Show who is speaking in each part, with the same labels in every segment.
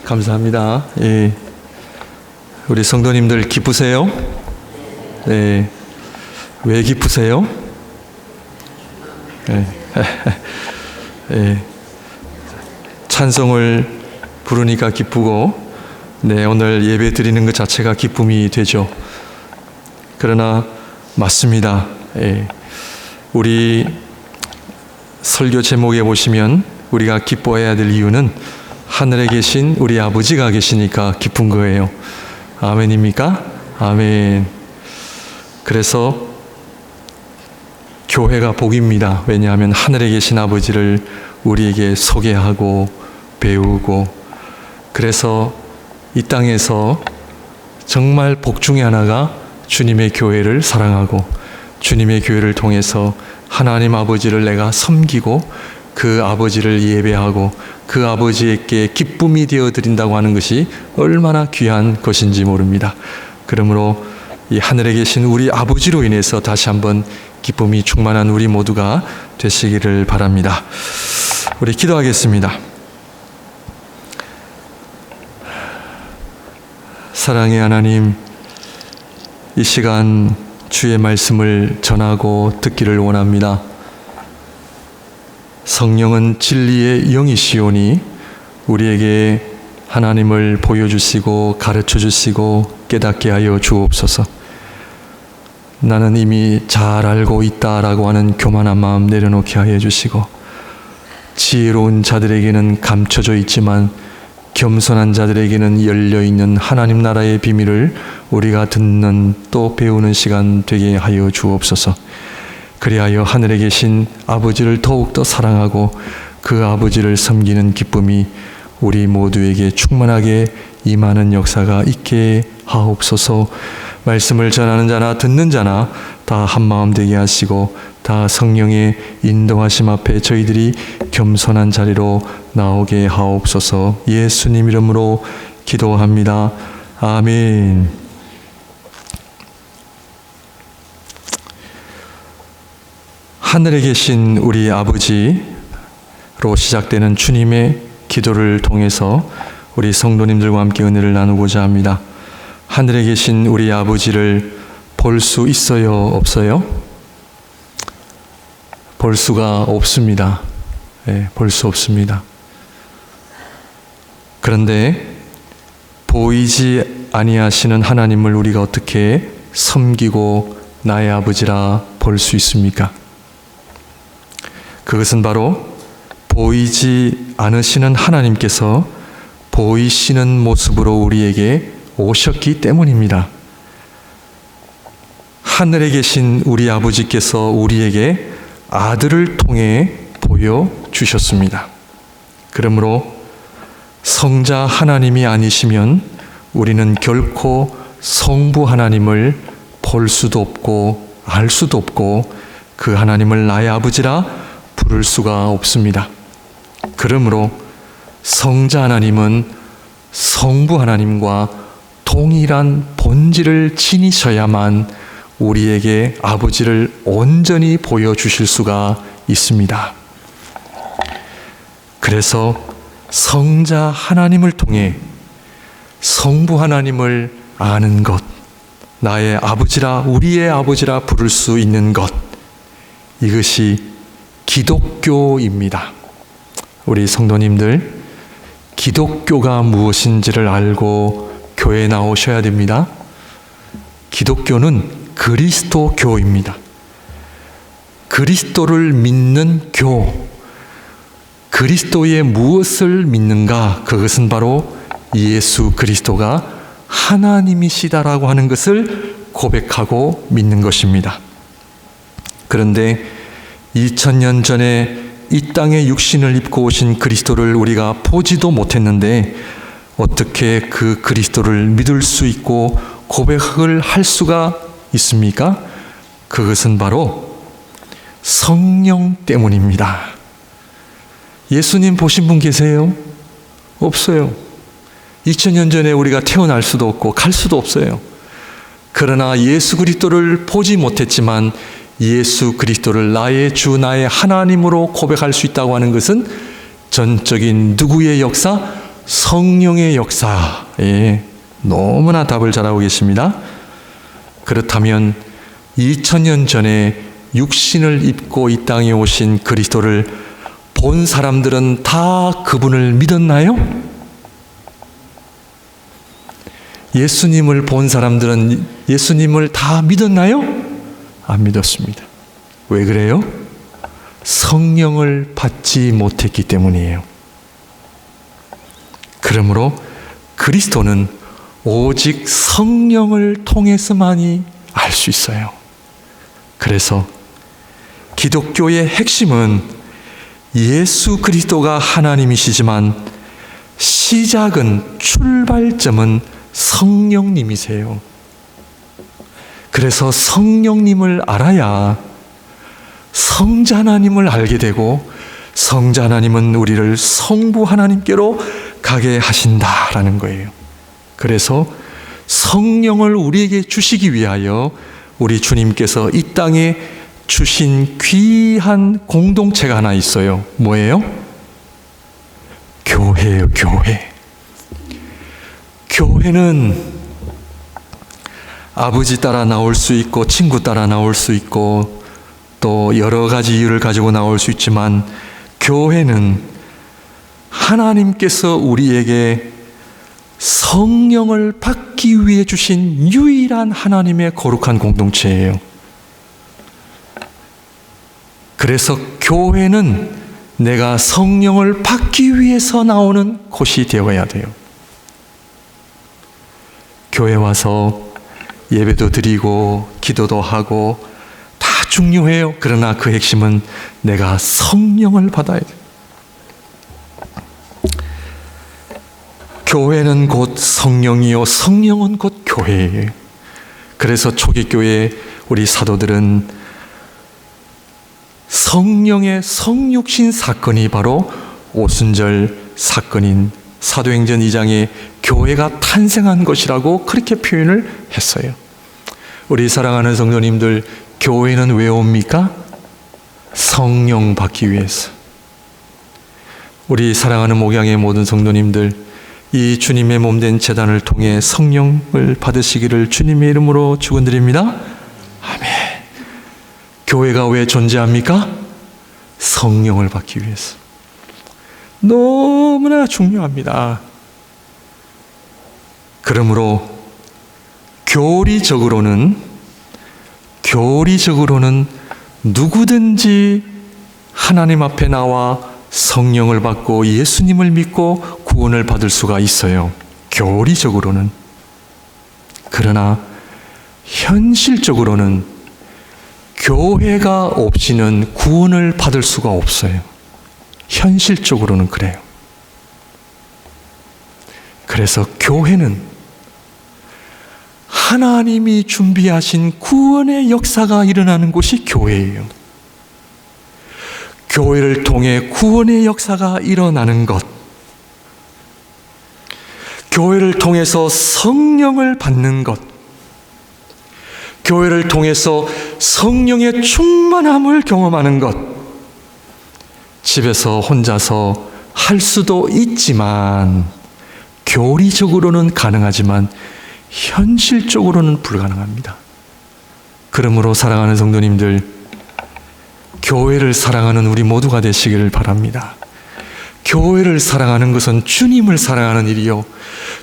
Speaker 1: 감사합니다. 예. 우리 성도님들 기쁘세요? 네. 왜 기쁘세요? 네. 예. 찬송을 부르니까 기쁘고, 네, 오늘 예배 드리는 것 자체가 기쁨이 되죠. 그러나 맞습니다. 예. 우리 설교 제목에 보시면 우리가 기뻐해야 될 이유는 하늘에 계신 우리 아버지가 계시니까 기쁜 거예요. 아멘입니까? 아멘. 그래서 교회가 복입니다. 왜냐하면 하늘에 계신 아버지를 우리에게 소개하고 배우고, 그래서 이 땅에서 정말 복 중에 하나가 주님의 교회를 사랑하고 주님의 교회를 통해서 하나님 아버지를 내가 섬기고 그 아버지를 예배하고 그 아버지에게 기쁨이 되어드린다고 하는 것이 얼마나 귀한 것인지 모릅니다. 그러므로 이 하늘에 계신 우리 아버지로 인해서 다시 한번 기쁨이 충만한 우리 모두가 되시기를 바랍니다. 우리 기도하겠습니다. 사랑의 하나님, 이 시간 주의 말씀을 전하고 듣기를 원합니다. 성령은 진리의 영이시오니 우리에게 하나님을 보여주시고 가르쳐주시고 깨닫게 하여 주옵소서. 나는 이미 잘 알고 있다라고 하는 교만한 마음 내려놓게 하여 주시고, 지혜로운 자들에게는 감춰져 있지만 겸손한 자들에게는 열려있는 하나님 나라의 비밀을 우리가 듣는 또 배우는 시간 되게 하여 주옵소서. 그리하여 하늘에 계신 아버지를 더욱더 사랑하고 그 아버지를 섬기는 기쁨이 우리 모두에게 충만하게 임하는 역사가 있게 하옵소서. 말씀을 전하는 자나 듣는 자나 다 한마음 되게 하시고 다 성령의 인도하심 앞에 저희들이 겸손한 자리로 나오게 하옵소서. 예수님 이름으로 기도합니다. 아멘. 하늘에 계신 우리 아버지로 시작되는 주님의 기도를 통해서 우리 성도님들과 함께 은혜를 나누고자 합니다. 하늘에 계신 우리 아버지를 볼 수 있어요? 없어요? 볼 수가 없습니다. 네, 볼 수 없습니다. 그런데 보이지 아니하시는 하나님을 우리가 어떻게 섬기고 나의 아버지라 볼 수 있습니까? 그것은 바로 보이지 않으시는 하나님께서 보이시는 모습으로 우리에게 오셨기 때문입니다. 하늘에 계신 우리 아버지께서 우리에게 아들을 통해 보여주셨습니다. 그러므로 성자 하나님이 아니시면 우리는 결코 성부 하나님을 볼 수도 없고 알 수도 없고 그 하나님을 나의 아버지라 부를 수가 없습니다. 그러므로 성자 하나님은 성부 하나님과 동일한 본질을 지니셔야만 우리에게 아버지를 온전히 보여주실 수가 있습니다. 그래서 성자 하나님을 통해 성부 하나님을 아는 것, 나의 아버지라, 우리의 아버지라 부를 수 있는 것, 이것이 기독교입니다. 우리 성도님들, 기독교가 무엇인지를 알고 교회에 나오셔야 됩니다. 기독교는 그리스도교입니다. 그리스도를 믿는 교, 그리스도의 무엇을 믿는가? 그것은 바로 예수 그리스도가 하나님이시다라고 하는 것을 고백하고 믿는 것입니다. 그런데 2000년 전에 이 땅에 육신을 입고 오신 그리스도를 우리가 보지도 못했는데 어떻게 그 그리스도를 믿을 수 있고 고백을 할 수가 있습니까? 그것은 바로 성령 때문입니다. 예수님 보신 분 계세요? 없어요. 2000년 전에 우리가 태어날 수도 없고 갈 수도 없어요. 그러나 예수 그리스도를 보지 못했지만 예수 그리스도를 나의 주, 나의 하나님으로 고백할 수 있다고 하는 것은 전적인 누구의 역사? 성령의 역사에 너무나 답을 잘하고 계십니다. 그렇다면 2000년 전에 육신을 입고 이 땅에 오신 그리스도를 본 사람들은 다 그분을 믿었나요? 예수님을 본 사람들은 예수님을 다 믿었나요? 안 믿었습니다. 왜 그래요? 성령을 받지 못했기 때문이에요. 그러므로 그리스도는 오직 성령을 통해서만이 알 수 있어요. 그래서 기독교의 핵심은 예수 그리스도가 하나님이시지만 시작은, 출발점은 성령님이세요. 그래서 성령님을 알아야 성자 하나님을 알게 되고, 성자 하나님은 우리를 성부 하나님께로 가게 하신다라는 거예요. 그래서 성령을 우리에게 주시기 위하여 우리 주님께서 이 땅에 주신 귀한 공동체가 하나 있어요. 뭐예요? 교회예요, 교회. 교회는 아버지 따라 나올 수 있고, 친구 따라 나올 수 있고, 또 여러 가지 이유를 가지고 나올 수 있지만, 교회는 하나님께서 우리에게 성령을 받기 위해 주신 유일한 하나님의 거룩한 공동체예요. 그래서 교회는 내가 성령을 받기 위해서 나오는 곳이 되어야 돼요. 교회 와서 예배도 드리고 기도도 하고 다 중요해요. 그러나 그 핵심은 내가 성령을 받아야 돼요. 교회는 곧 성령이요, 성령은 곧 교회예요. 그래서 초기 교회 우리 사도들은 성령의 성육신 사건이 바로 오순절 사건인 사도행전 2장에 교회가 탄생한 것이라고 그렇게 표현을 했어요. 우리 사랑하는 성도님들, 교회는 왜 옵니까? 성령 받기 위해서. 우리 사랑하는 목양의 모든 성도님들, 이 주님의 몸된 제단을 통해 성령을 받으시기를 주님의 이름으로 축원드립니다. 아멘. 교회가 왜 존재합니까? 성령을 받기 위해서. 너무나 중요합니다. 그러므로 교리적으로는 누구든지 하나님 앞에 나와 성령을 받고 예수님을 믿고 구원을 받을 수가 있어요. 교리적으로는. 그러나 현실적으로는 교회가 없이는 구원을 받을 수가 없어요. 현실적으로는 그래요. 그래서 교회는 하나님이 준비하신 구원의 역사가 일어나는 곳이 교회예요. 교회를 통해 구원의 역사가 일어나는 것, 교회를 통해서 성령을 받는 것, 교회를 통해서 성령의 충만함을 경험하는 것, 집에서 혼자서 할 수도 있지만, 교리적으로는 가능하지만 현실적으로는 불가능합니다. 그러므로 사랑하는 성도님들, 교회를 사랑하는 우리 모두가 되시기를 바랍니다. 교회를 사랑하는 것은 주님을 사랑하는 일이요,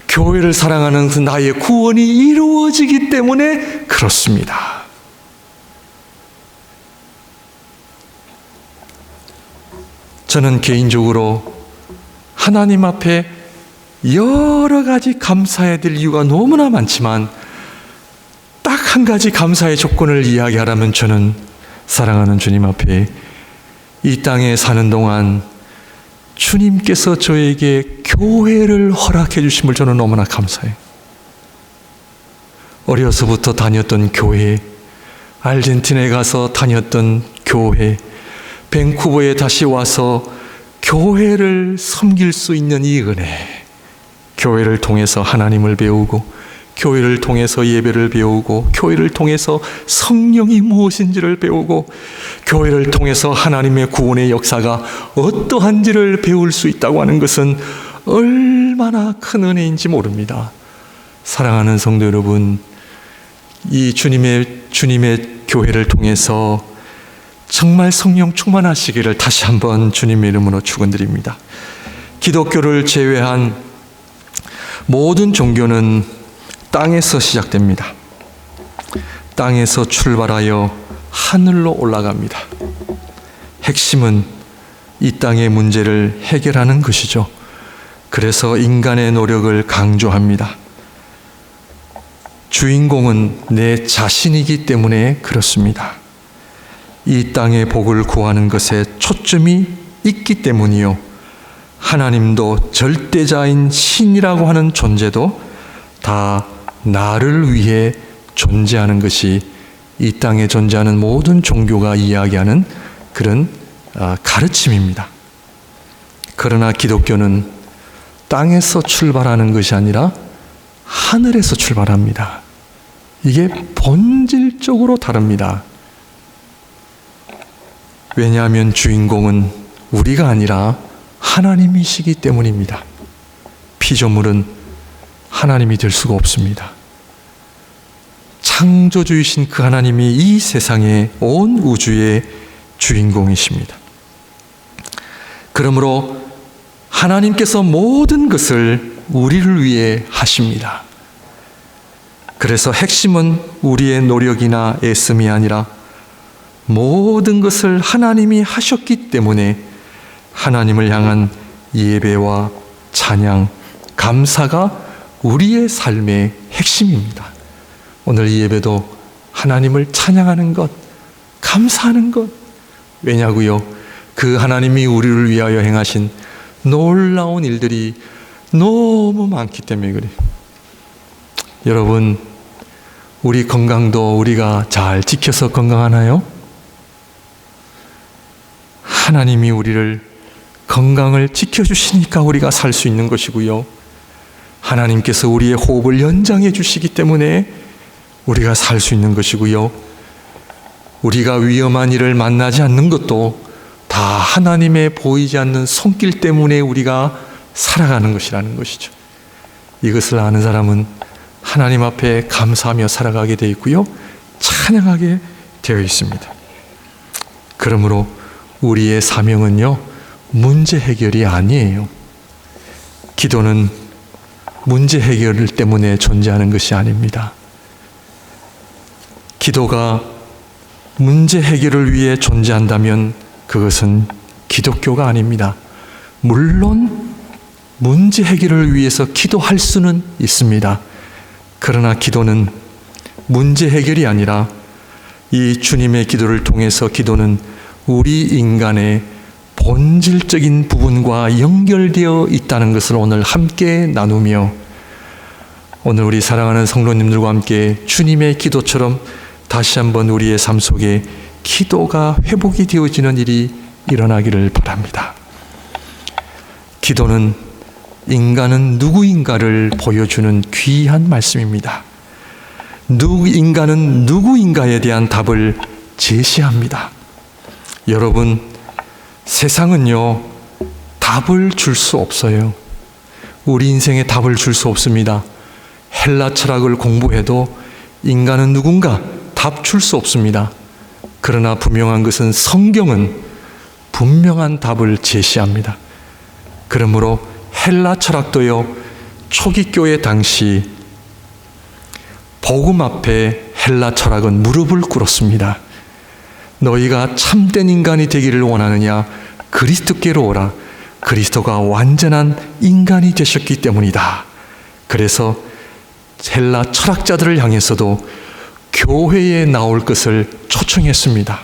Speaker 1: 교회를 사랑하는 것은 나의 구원이 이루어지기 때문에 그렇습니다. 저는 개인적으로 하나님 앞에 여러 가지 감사해야 될 이유가 너무나 많지만 딱 한 가지 감사의 조건을 이야기하라면, 저는 사랑하는 주님 앞에 이 땅에 사는 동안 주님께서 저에게 교회를 허락해 주심을 저는 너무나 감사해요. 어려서부터 다녔던 교회, 아르헨티나에 가서 다녔던 교회, 밴쿠버에 다시 와서 교회를 섬길 수 있는 이 은혜, 교회를 통해서 하나님을 배우고, 교회를 통해서 예배를 배우고, 교회를 통해서 성령이 무엇인지를 배우고, 교회를 통해서 하나님의 구원의 역사가 어떠한지를 배울 수 있다고 하는 것은 얼마나 큰 은혜인지 모릅니다. 사랑하는 성도 여러분, 이 주님의 교회를 통해서 정말 성령 충만하시기를 다시 한번 주님의 이름으로 축원드립니다. 기독교를 제외한 모든 종교는 땅에서 시작됩니다. 땅에서 출발하여 하늘로 올라갑니다. 핵심은 이 땅의 문제를 해결하는 것이죠. 그래서 인간의 노력을 강조합니다. 주인공은 내 자신이기 때문에 그렇습니다. 이 땅의 복을 구하는 것에 초점이 있기 때문이요. 하나님도 절대자인 신이라고 하는 존재도 다 나를 위해 존재하는 것이 이 땅에 존재하는 모든 종교가 이야기하는 그런 가르침입니다. 그러나 기독교는 땅에서 출발하는 것이 아니라 하늘에서 출발합니다. 이게 본질적으로 다릅니다. 왜냐하면 주인공은 우리가 아니라 하나님이시기 때문입니다. 피조물은 하나님이 될 수가 없습니다. 창조주이신 그 하나님이 이 세상의 온 우주의 주인공이십니다. 그러므로 하나님께서 모든 것을 우리를 위해 하십니다. 그래서 핵심은 우리의 노력이나 애씀이 아니라 모든 것을 하나님이 하셨기 때문에 하나님을 향한 예배와 찬양, 감사가 우리의 삶의 핵심입니다. 오늘 이 예배도 하나님을 찬양하는 것, 감사하는 것. 왜냐고요? 그 하나님이 우리를 위하여 행하신 놀라운 일들이 너무 많기 때문에 그래요. 여러분, 우리 건강도 우리가 잘 지켜서 건강하나요? 하나님이 우리를 건강을 지켜주시니까 우리가 살 수 있는 것이고요. 하나님께서 우리의 호흡을 연장해 주시기 때문에 우리가 살 수 있는 것이고요. 우리가 위험한 일을 만나지 않는 것도 다 하나님의 보이지 않는 손길 때문에 우리가 살아가는 것이라는 것이죠. 이것을 아는 사람은 하나님 앞에 감사하며 살아가게 되어 있고요. 찬양하게 되어 있습니다. 그러므로 우리의 사명은요, 문제 해결이 아니에요. 기도는 문제 해결 때문에 존재하는 것이 아닙니다. 기도가 문제 해결을 위해 존재한다면 그것은 기독교가 아닙니다. 물론 문제 해결을 위해서 기도할 수는 있습니다. 그러나 기도는 문제 해결이 아니라 이 주님의 기도를 통해서 기도는 우리 인간의 본질적인 부분과 연결되어 있다는 것을 오늘 함께 나누며, 오늘 우리 사랑하는 성도님들과 함께 주님의 기도처럼 다시 한번 우리의 삶 속에 기도가 회복이 되어지는 일이 일어나기를 바랍니다. 기도는 인간은 누구인가를 보여주는 귀한 말씀입니다. 인간은 누구인가에 대한 답을 제시합니다. 여러분, 세상은요, 답을 줄 수 없어요. 우리 인생에 답을 줄 수 없습니다. 헬라 철학을 공부해도 인간은 누군가 답 줄 수 없습니다. 그러나 분명한 것은 성경은 분명한 답을 제시합니다. 그러므로 헬라 철학도요, 초기 교회 당시 복음 앞에 헬라 철학은 무릎을 꿇었습니다. 너희가 참된 인간이 되기를 원하느냐? 그리스도께로 오라. 그리스도가 완전한 인간이 되셨기 때문이다. 그래서 헬라 철학자들을 향해서도 교회에 나올 것을 초청했습니다.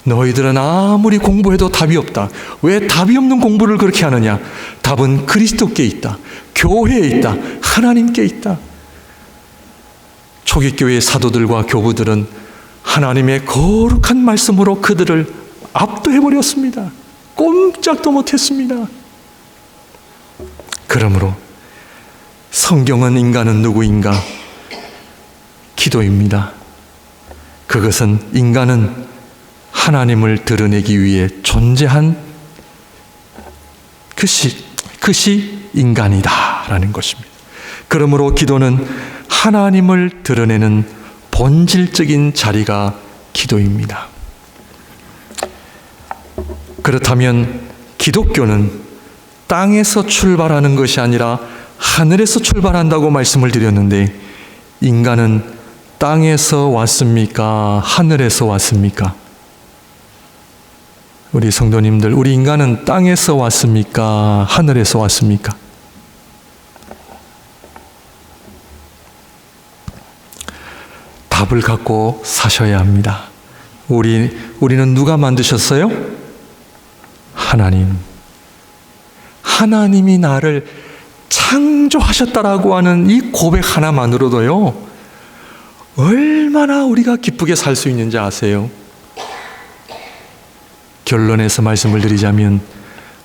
Speaker 1: 너희들은 아무리 공부해도 답이 없다. 왜 답이 없는 공부를 그렇게 하느냐? 답은 그리스도께 있다. 교회에 있다. 하나님께 있다. 초기 교회의 사도들과 교부들은 하나님의 거룩한 말씀으로 그들을 압도해버렸습니다. 꼼짝도 못했습니다. 그러므로 성경은 인간은 누구인가? 기도입니다. 그것은 인간은 하나님을 드러내기 위해 존재한 것이 그것이 인간이다라는 것입니다. 그러므로 기도는 하나님을 드러내는 본질적인 자리가 기도입니다. 그렇다면 기독교는 땅에서 출발하는 것이 아니라 하늘에서 출발한다고 말씀을 드렸는데, 인간은 땅에서 왔습니까? 하늘에서 왔습니까? 우리 성도님들, 우리 인간은 땅에서 왔습니까? 하늘에서 왔습니까? 답을 갖고 사셔야 합니다. 우리는 누가 만드셨어요? 하나님. 하나님이 나를 창조하셨다라고 하는 이 고백 하나만으로도요, 얼마나 우리가 기쁘게 살 수 있는지 아세요? 결론에서 말씀을 드리자면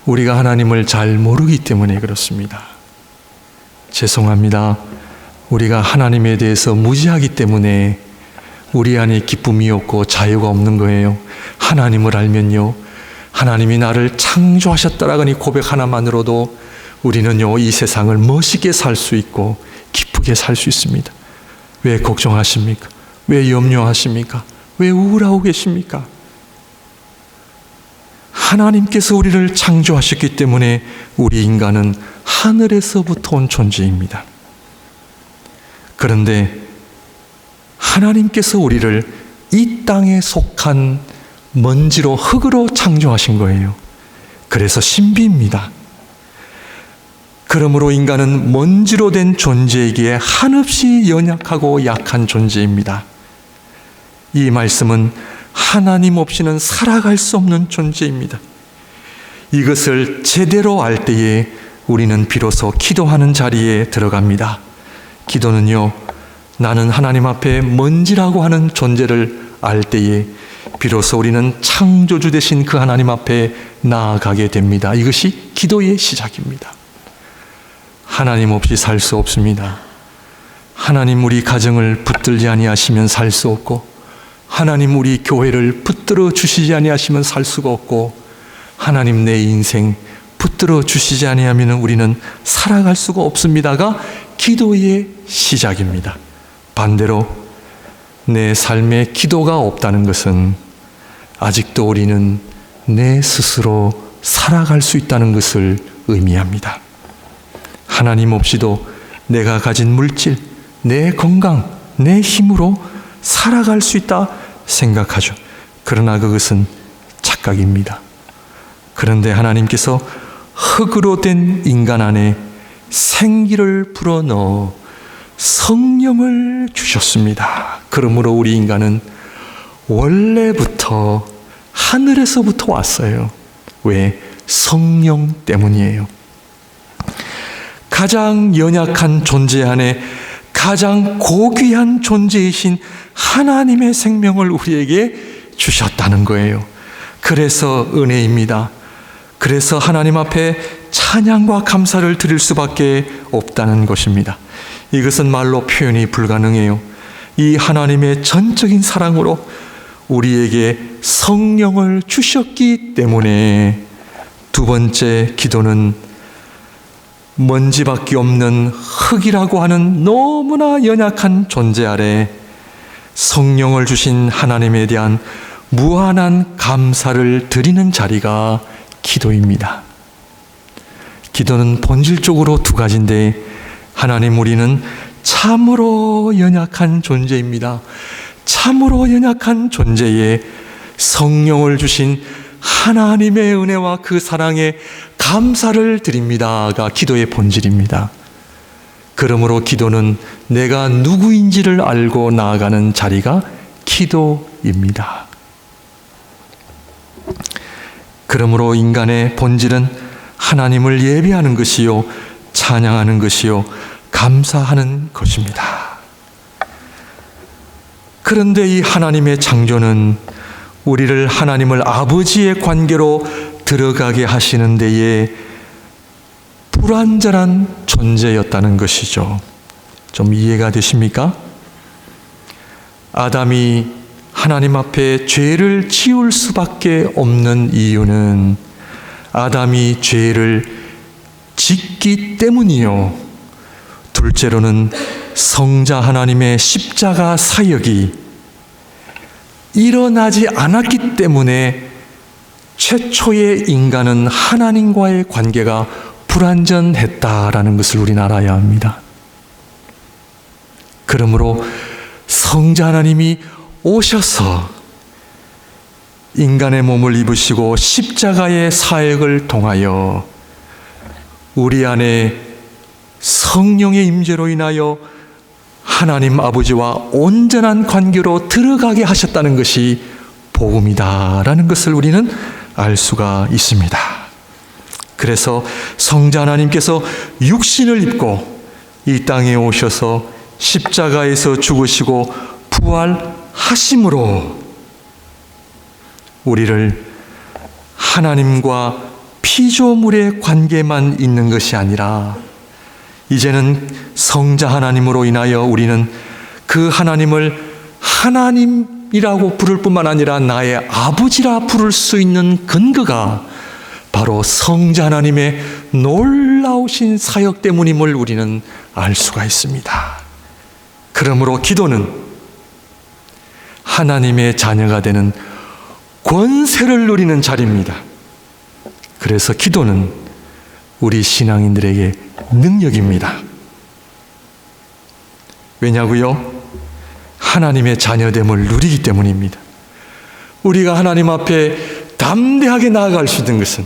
Speaker 1: 우리가 하나님을 잘 모르기 때문에 그렇습니다. 죄송합니다. 우리가 하나님에 대해서 무지하기 때문에 우리 안에 기쁨이 없고 자유가 없는 거예요. 하나님을 알면요, 하나님이 나를 창조하셨다라는 이 고백 하나만으로도 우리는요, 이 세상을 멋있게 살 수 있고 기쁘게 살 수 있습니다. 왜 걱정하십니까? 왜 염려하십니까? 왜 우울하고 계십니까? 하나님께서 우리를 창조하셨기 때문에 우리 인간은 하늘에서부터 온 존재입니다. 그런데 하나님께서 우리를 이 땅에 속한 먼지로, 흙으로 창조하신 거예요. 그래서 신비입니다. 그러므로 인간은 먼지로 된 존재이기에 한없이 연약하고 약한 존재입니다. 이 말씀은 하나님 없이는 살아갈 수 없는 존재입니다. 이것을 제대로 알 때에 우리는 비로소 기도하는 자리에 들어갑니다. 기도는요, 나는 하나님 앞에 먼지라고 하는 존재를 알 때에 비로소 우리는 창조주 되신 그 하나님 앞에 나아가게 됩니다. 이것이 기도의 시작입니다. 하나님 없이 살 수 없습니다. 하나님 우리 가정을 붙들지 아니하시면 살 수 없고, 하나님 우리 교회를 붙들어 주시지 아니하시면 살 수가 없고, 하나님 내 인생 붙들어 주시지 아니하면 우리는 살아갈 수가 없습니다가 기도의 시작입니다. 반대로 내 삶에 기도가 없다는 것은 아직도 우리는 내 스스로 살아갈 수 있다는 것을 의미합니다. 하나님 없이도 내가 가진 물질, 내 건강, 내 힘으로 살아갈 수 있다 생각하죠. 그러나 그것은 착각입니다. 그런데 하나님께서 흙으로 된 인간 안에 생기를 불어넣어 성령을 주셨습니다. 그러므로 우리 인간은 원래부터 하늘에서부터 왔어요. 왜? 성령 때문이에요. 가장 연약한 존재 안에 가장 고귀한 존재이신 하나님의 생명을 우리에게 주셨다는 거예요. 그래서 은혜입니다. 그래서 하나님 앞에 찬양과 감사를 드릴 수밖에 없다는 것입니다. 이것은 말로 표현이 불가능해요. 이 하나님의 전적인 사랑으로 우리에게 성령을 주셨기 때문에 두 번째 기도는 먼지밖에 없는 흙이라고 하는 너무나 연약한 존재 아래 성령을 주신 하나님에 대한 무한한 감사를 드리는 자리가 기도입니다. 기도는 본질적으로 두 가지인데, 하나님, 우리는 참으로 연약한 존재입니다. 참으로 연약한 존재에 성령을 주신 하나님의 은혜와 그 사랑에 감사를 드립니다가 기도의 본질입니다. 그러므로 기도는 내가 누구인지를 알고 나아가는 자리가 기도입니다. 그러므로 인간의 본질은 하나님을 예배하는 것이요, 찬양하는 것이요, 감사하는 것입니다. 그런데 이 하나님의 창조는 우리를 하나님을 아버지의 관계로 들어가게 하시는 데에 불완전한 존재였다는 것이죠. 좀 이해가 되십니까? 아담이 하나님 앞에 죄를 지을 수밖에 없는 이유는 아담이 죄를 짓기 때문이요. 둘째로는 성자 하나님의 십자가 사역이 일어나지 않았기 때문에 최초의 인간은 하나님과의 관계가 불완전했다라는 것을 우리는 알아야 합니다. 그러므로 성자 하나님이 오셔서 인간의 몸을 입으시고 십자가의 사역을 통하여 우리 안에 성령의 임재로 인하여 하나님 아버지와 온전한 관계로 들어가게 하셨다는 것이 복음이다라는 것을 우리는 알 수가 있습니다. 그래서 성자 하나님께서 육신을 입고 이 땅에 오셔서 십자가에서 죽으시고 부활하심으로 우리를 하나님과 피조물의 관계만 있는 것이 아니라 이제는 성자 하나님으로 인하여 우리는 그 하나님을 하나님이라고 부를 뿐만 아니라 나의 아버지라 부를 수 있는 근거가 바로 성자 하나님의 놀라우신 사역 때문임을 우리는 알 수가 있습니다. 그러므로 기도는 하나님의 자녀가 되는 권세를 누리는 자리입니다. 그래서 기도는 우리 신앙인들에게 능력입니다. 왜냐고요? 하나님의 자녀됨을 누리기 때문입니다. 우리가 하나님 앞에 담대하게 나아갈 수 있는 것은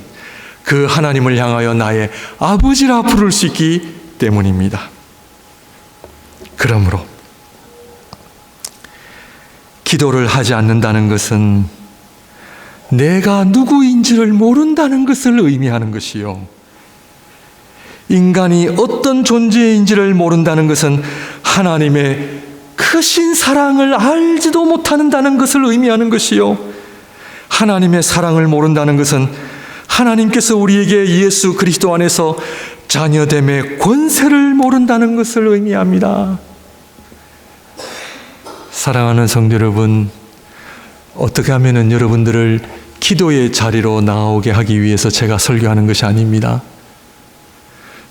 Speaker 1: 그 하나님을 향하여 나의 아버지라 부를 수 있기 때문입니다. 그러므로 기도를 하지 않는다는 것은 내가 누구인지를 모른다는 것을 의미하는 것이요. 인간이 어떤 존재인지를 모른다는 것은 하나님의 크신 사랑을 알지도 못한다는 것을 의미하는 것이요. 하나님의 사랑을 모른다는 것은 하나님께서 우리에게 예수 그리스도 안에서 자녀됨의 권세를 모른다는 것을 의미합니다. 사랑하는 성도 여러분, 어떻게 하면 여러분들을 기도의 자리로 나오게 하기 위해서 제가 설교하는 것이 아닙니다.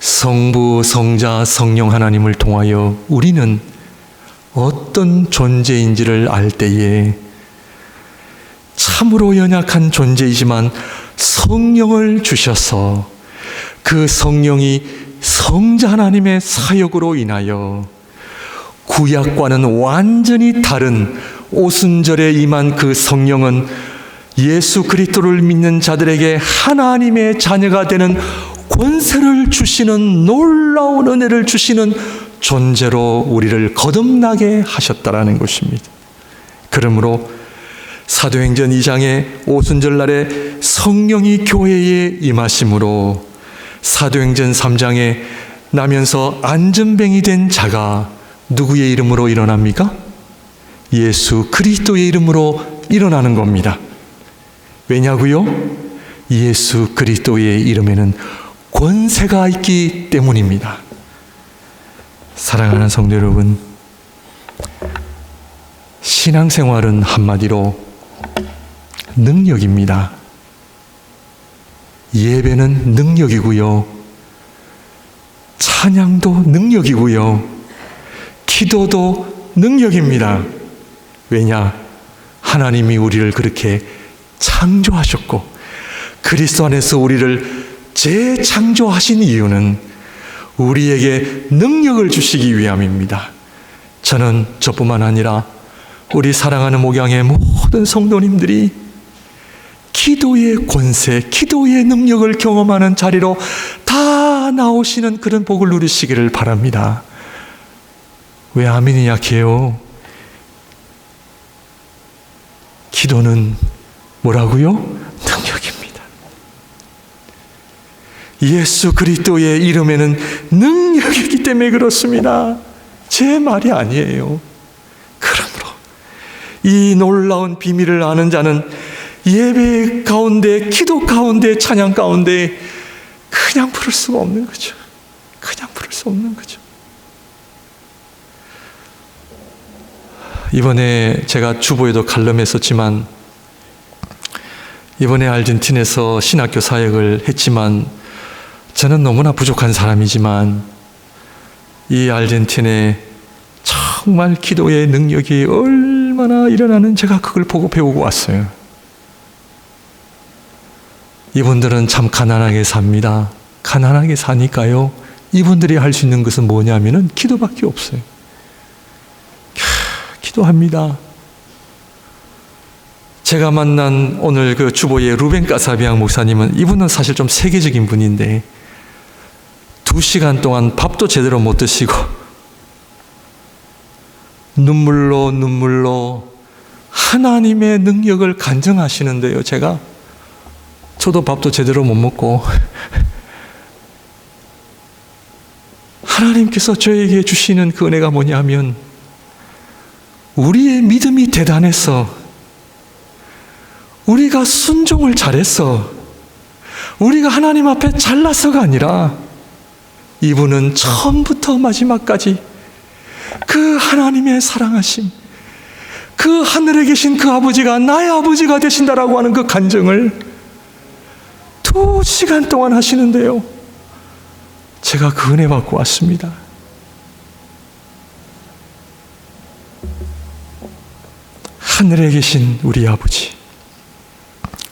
Speaker 1: 성부, 성자, 성령 하나님을 통하여 우리는 어떤 존재인지를 알 때에 참으로 연약한 존재이지만 성령을 주셔서 그 성령이 성자 하나님의 사역으로 인하여 구약과는 완전히 다른 오순절에 임한 그 성령은 예수 그리스도를 믿는 자들에게 하나님의 자녀가 되는 권세를 주시는 놀라운 은혜를 주시는 존재로 우리를 거듭나게 하셨다라는 것입니다. 그러므로 사도행전 2장의 오순절 날에 성령이 교회에 임하심으로 사도행전 3장에 나면서 안전뱅이 된 자가 누구의 이름으로 일어납니까? 예수 그리스도의 이름으로 일어나는 겁니다. 왜냐고요? 예수 그리스도의 이름에는 권세가 있기 때문입니다. 사랑하는 성도 여러분, 신앙생활은 한마디로 능력입니다. 예배는 능력이고요. 찬양도 능력이고요. 기도도 능력입니다. 왜냐? 하나님이 우리를 그렇게 창조하셨고 그리스도 안에서 우리를 재창조하신 이유는 우리에게 능력을 주시기 위함입니다. 저는 저뿐만 아니라 우리 사랑하는 목양의 모든 성도님들이 기도의 권세, 기도의 능력을 경험하는 자리로 다 나오시는 그런 복을 누리시기를 바랍니다. 왜 아멘이 약해요? 기도는 뭐라고요? 능력입니다. 예수 그리스도의 이름에는 능력이 있기 때문에 그렇습니다. 제 말이 아니에요. 그러므로 이 놀라운 비밀을 아는 자는 예배 가운데, 기도 가운데, 찬양 가운데 그냥 부를 수가 없는 거죠. 그냥 부를 수 없는 거죠. 이번에 제가 주보에도 칼럼했었지만 이번에 아르헨티나에서 신학교 사역을 했지만 저는 너무나 부족한 사람이지만 이 아르헨틴의 정말 기도의 능력이 얼마나 일어나는 제가 그걸 보고 배우고 왔어요. 이분들은 참 가난하게 삽니다. 가난하게 사니까요, 이분들이 할 수 있는 것은 뭐냐면은 기도밖에 없어요. 기도합니다. 제가 만난 오늘 그 주보의 루벤 까사비앙 목사님은, 이분은 사실 좀 세계적인 분인데 2시간 동안 밥도 제대로 못 드시고 눈물로 하나님의 능력을 간증하시는데요. 저도 밥도 제대로 못 먹고 하나님께서 저에게 주시는 그 은혜가 뭐냐면, 우리의 믿음이 대단해서, 우리가 순종을 잘했어, 우리가 하나님 앞에 잘나서가 아니라 이분은 처음부터 마지막까지 그 하나님의 사랑하심, 그 하늘에 계신 그 아버지가 나의 아버지가 되신다라고 하는 그 간증을 2시간 동안 하시는데요, 제가 그 은혜 받고 왔습니다. 하늘에 계신 우리 아버지,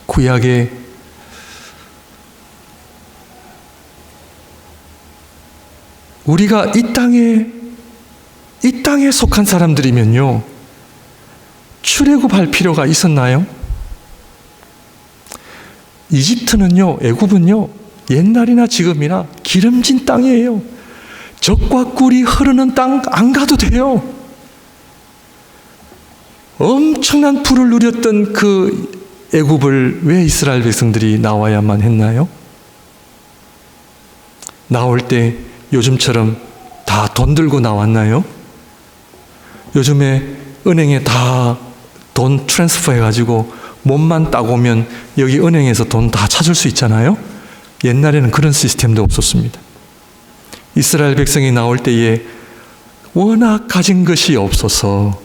Speaker 1: 구약에 우리가 이 땅에 속한 사람들이면요, 출애굽할 필요가 있었나요? 이집트는요, 애굽은요, 옛날이나 지금이나 기름진 땅이에요. 젖과 꿀이 흐르는 땅 안 가도 돼요. 엄청난 부를 누렸던 그 애굽을 왜 이스라엘 백성들이 나와야만 했나요? 나올 때 요즘처럼 다 돈 들고 나왔나요? 요즘에 은행에 다 돈 트랜스퍼 해가지고 몸만 따고면 여기 은행에서 돈 다 찾을 수 있잖아요? 옛날에는 그런 시스템도 없었습니다. 이스라엘 백성이 나올 때에 워낙 가진 것이 없어서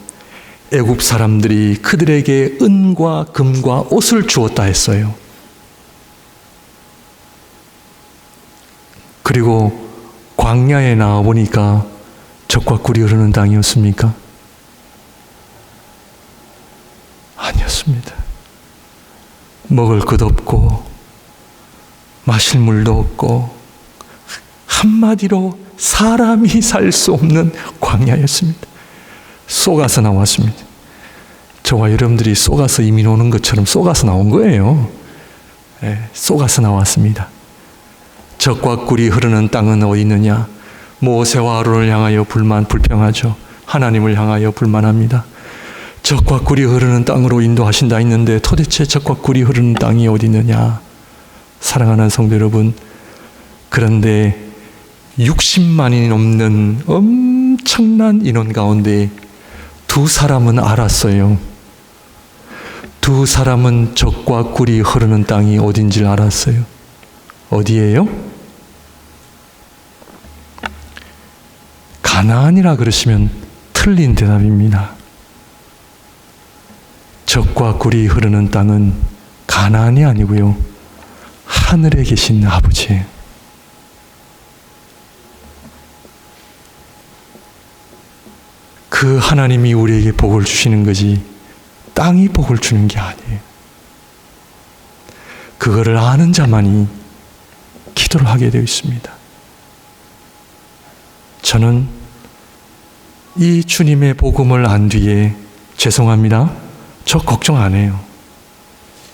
Speaker 1: 애굽 사람들이 그들에게 은과 금과 옷을 주었다 했어요. 그리고 광야에 나와 보니까 젖과 꿀이 흐르는 땅이었습니까? 아니었습니다. 먹을 것 없고 마실 물도 없고, 한마디로 사람이 살 수 없는 광야였습니다. 쏘가서 나왔습니다. 저와 여러분들이 쏘가서 이민 오는 것처럼 쏘가서 나온 거예요. 쏘가서 나왔습니다. 젖과 꿀이 흐르는 땅은 어디 있느냐? 모세와 아론을 향하여 불평하죠. 하나님을 향하여 불만합니다. 젖과 꿀이 흐르는 땅으로 인도하신다 했는데 도대체 젖과 꿀이 흐르는 땅이 어디 있느냐? 사랑하는 성도 여러분, 그런데 60만이 넘는 엄청난 인원 가운데 2사람은 알았어요. 2사람은 젖과 꿀이 흐르는 땅이 어딘지를 알았어요. 어디예요? 가나안이라 그러시면 틀린 대답입니다. 젖과 꿀이 흐르는 땅은 가나안이 아니고요, 하늘에 계신 아버지예요. 그 하나님이 우리에게 복을 주시는 거지 땅이 복을 주는 게 아니에요. 그거를 아는 자만이 기도를 하게 되어 있습니다. 저는 이 주님의 복음을 안 뒤에, 죄송합니다, 저 걱정 안 해요.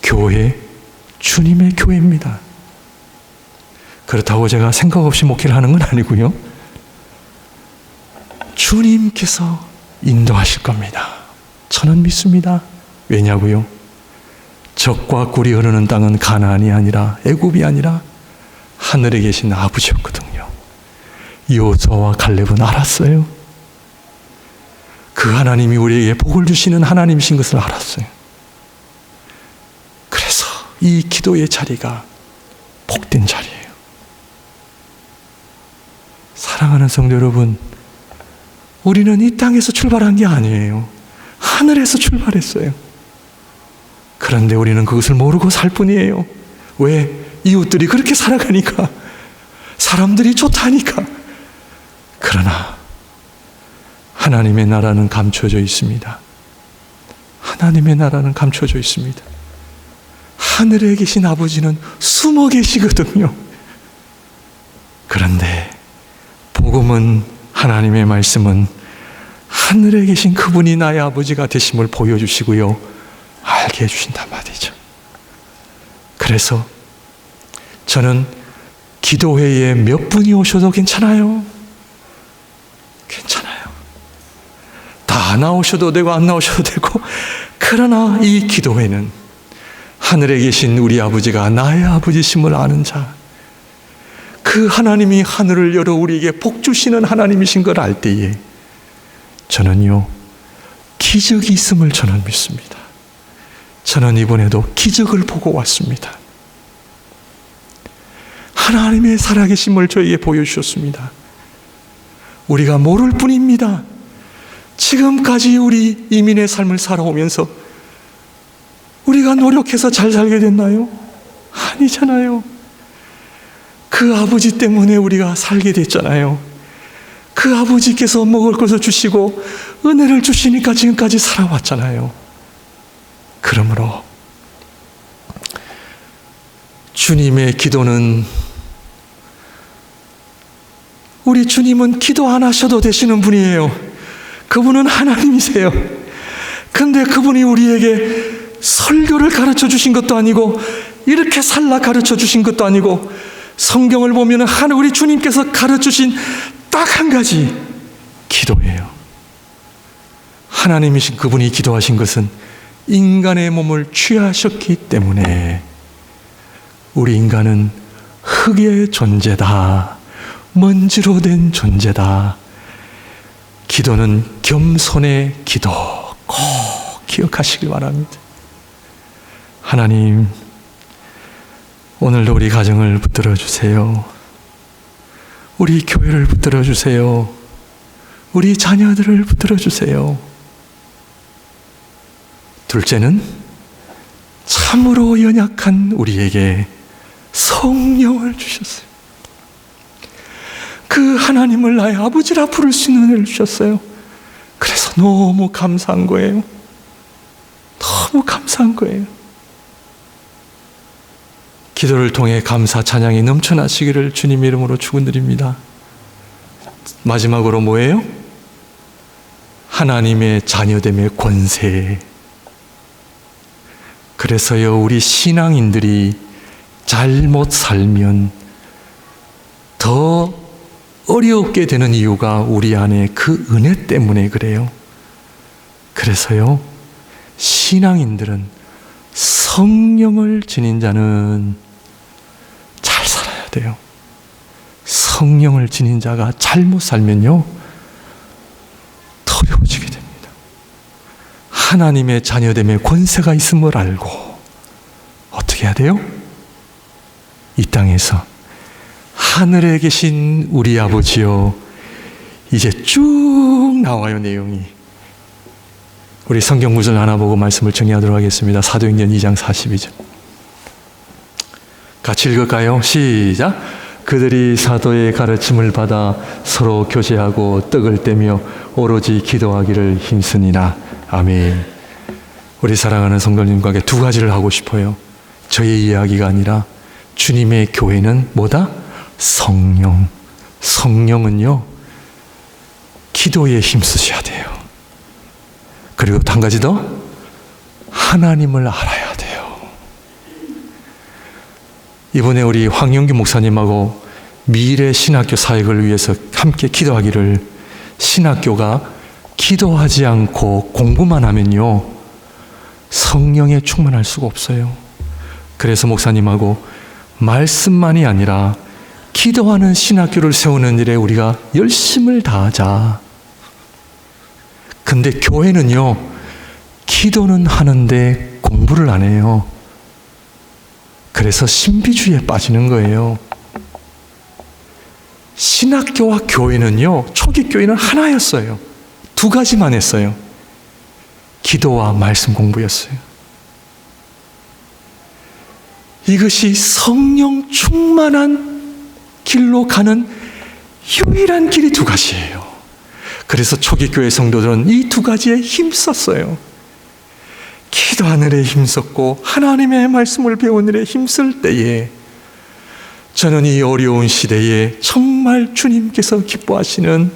Speaker 1: 교회, 주님의 교회입니다. 그렇다고 제가 생각 없이 목회를 하는 건 아니고요, 주님께서 인도하실 겁니다. 저는 믿습니다. 왜냐고요? 젖과 꿀이 흐르는 땅은 가나안이 아니라, 애굽이 아니라 하늘에 계신 아버지였거든요. 여호수아와 갈렙은 알았어요. 그 하나님이 우리에게 복을 주시는 하나님이신 것을 알았어요. 그래서 이 기도의 자리가 복된 자리예요. 사랑하는 성도 여러분, 우리는 이 땅에서 출발한 게 아니에요. 하늘에서 출발했어요. 그런데 우리는 그것을 모르고 살 뿐이에요. 왜? 이웃들이 그렇게 살아가니까 사람들이 좋다니까. 그러나 하나님의 나라는 감춰져 있습니다. 하나님의 나라는 감춰져 있습니다. 하늘에 계신 아버지는 숨어 계시거든요. 그런데 복음은, 하나님의 말씀은 하늘에 계신 그분이 나의 아버지가 되심을 보여주시고요, 알게 해주신단 말이죠. 그래서 저는 기도회에 몇 분이 오셔도 괜찮아요. 괜찮아요. 다 나오셔도 되고 안 나오셔도 되고, 그러나 이 기도회는 하늘에 계신 우리 아버지가 나의 아버지심을 아는 자, 그 하나님이 하늘을 열어 우리에게 복 주시는 하나님이신 걸 알 때에 저는요, 기적이 있음을 저는 믿습니다. 저는 이번에도 기적을 보고 왔습니다. 하나님의 살아계심을 저에게 보여주셨습니다. 우리가 모를 뿐입니다. 지금까지 우리 이민의 삶을 살아오면서 우리가 노력해서 잘 살게 됐나요? 아니잖아요. 그 아버지 때문에 우리가 살게 됐잖아요. 그 아버지께서 먹을 것을 주시고 은혜를 주시니까 지금까지 살아왔잖아요. 그러므로 주님의 기도는, 우리 주님은 기도 안 하셔도 되시는 분이에요. 그분은 하나님이세요. 근데 그분이 우리에게 설교를 가르쳐 주신 것도 아니고, 이렇게 살라 가르쳐 주신 것도 아니고, 성경을 보면 우리 주님께서 가르쳐 주신 딱 한 가지, 기도예요. 하나님이신 그분이 기도하신 것은 인간의 몸을 취하셨기 때문에 우리 인간은 흙의 존재다, 먼지로 된 존재다. 기도는 겸손의 기도, 꼭 기억하시길 바랍니다. 하나님, 오늘도 우리 가정을 붙들어 주세요. 우리 교회를 붙들어 주세요. 우리 자녀들을 붙들어 주세요. 둘째는 참으로 연약한 우리에게 성령을 주셨어요. 그 하나님을 나의 아버지라 부를 수 있는 은혜를 주셨어요. 그래서 너무 감사한 거예요. 너무 감사한 거예요. 기도를 통해 감사 찬양이 넘쳐나시기를 주님 이름으로 축원드립니다. 마지막으로 뭐예요? 하나님의 자녀됨의 권세. 그래서요, 우리 신앙인들이 잘못 살면 더 어렵게 되는 이유가 우리 안에 그 은혜 때문에 그래요. 그래서요, 신앙인들은, 성령을 지닌 자는 잘 살아야 돼요. 성령을 지닌 자가 잘못 살면요, 더 어려워지게 됩니다. 하나님의 자녀됨의 권세가 있음을 알고 어떻게 해야 돼요? 이 땅에서 하늘에 계신 우리 아버지요, 이제 쭉 나와요, 내용이. 우리 성경 구절 하나 보고 말씀을 정리하도록 하겠습니다. 사도행전 2장 42절. 같이 읽을까요? 시작. 그들이 사도의 가르침을 받아 서로 교제하고 떡을 떼며 오로지 기도하기를 힘쓰니라. 아멘. 우리 사랑하는 성도님과 두 가지를 하고 싶어요. 저의 이야기가 아니라 주님의 교회는 뭐다? 성령. 성령은요, 기도에 힘쓰셔야 돼요. 그리고 한 가지 더, 하나님을 알아야 돼요. 이번에 우리 황영규 목사님하고 미래 신학교 사역을 위해서 함께 기도하기를, 신학교가 기도하지 않고 공부만 하면요, 성령에 충만할 수가 없어요. 그래서 목사님하고 말씀만이 아니라 기도하는 신학교를 세우는 일에 우리가 열심을 다하자. 근데 교회는요, 기도는 하는데 공부를 안 해요. 그래서 신비주의에 빠지는 거예요. 신학교와 교회는요, 초기 교회는 하나였어요. 두 가지만 했어요. 기도와 말씀 공부였어요. 이것이 성령 충만한 길로 가는 유일한 길이 두 가지예요. 그래서 초기 교회 성도들은 이 두 가지에 힘썼어요. 기도하는 일에 힘썼고 하나님의 말씀을 배우는 일에 힘쓸 때에 저는 이 어려운 시대에 정말 주님께서 기뻐하시는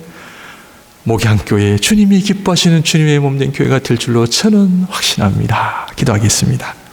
Speaker 1: 목양교회, 주님이 기뻐하시는 주님의 몸된 교회가 될 줄로 저는 확신합니다. 기도하겠습니다.